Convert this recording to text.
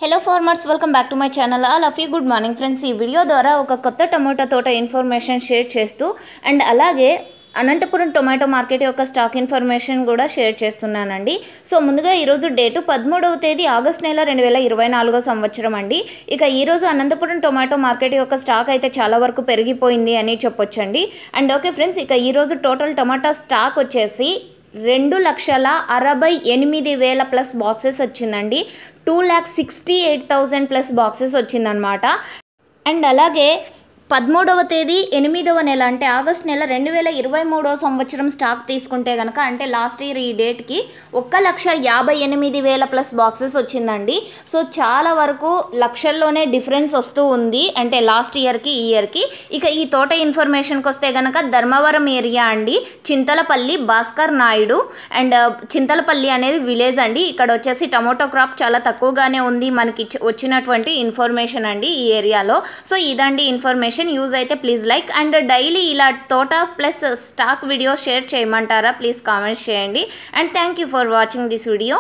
Hello farmers, welcome back to my channel. All of you good morning friends. ఈ video ద్వారా ఒక కొత్త tomato తోట ఇన్ఫర్మేషన్ షేర్ చేస్తూ అండ్ అలాగే అనంతపురం టొమాటో మార్కెట్ యొక్క స్టాక్ ఇన్ఫర్మేషన్ కూడా షేర్ చేస్తున్నానండి. సో ముందుగా ఈరోజు డేటు 13వ తేదీ ఆగస్ట్ నెల 2024 సంవత్సరం అండి. ఇక ఈరోజు అనంతపురం టొమాటో మార్కెట్ యొక్క స్టాక్ అయితే చాలా వరకు పెరిగిపోయింది అని చెప్పొచ్చండి. అండ్ ఓకే ఫ్రెండ్స్, ఇక ఈరోజు టోటల్ టొమాటో స్టాక్ వచ్చేసి 2,68,000 ప్లస్ బాక్సెస్ వచ్చిందండి. 2,68,000 ప్లస్ బాక్సెస్ వచ్చిందనమాట. అండ్ అలాగే 13వ తేదీ 8వ నెల అంటే ఆగస్ట్ నెల 2023 సంవత్సరం స్టాక్ తీసుకుంటే కనుక అంటే లాస్ట్ ఇయర్ ఈ డేట్కి 1,58,000 ప్లస్ బాక్సెస్ వచ్చిందండి. సో చాలా వరకు లక్షల్లోనే డిఫరెన్స్ వస్తూ ఉంది అంటే లాస్ట్ ఇయర్కి ఈ ఇయర్కి. ఇక ఈ తోట ఇన్ఫర్మేషన్కి వస్తే కనుక ధర్మవరం ఏరియా అండి, చింతలపల్లి భాస్కర్ నాయుడు అండ్ చింతలపల్లి అనేది విలేజ్ అండి. ఇక్కడ వచ్చేసి టమోటో క్రాప్ చాలా తక్కువగానే ఉంది మనకి వచ్చినటువంటి ఇన్ఫర్మేషన్ అండి ఈ ఏరియాలో. సో ఇదండి ఇన్ఫర్మేషన్. యూజ్ అయితే ప్లీజ్ లైక్ అండ్ డైలీ ఇలా తోట ప్లస్ స్టాక్ వీడియో షేర్ చేయమంటారా? ప్లీజ్ కామెంట్స్ చేయండి. And thank you for watching this video.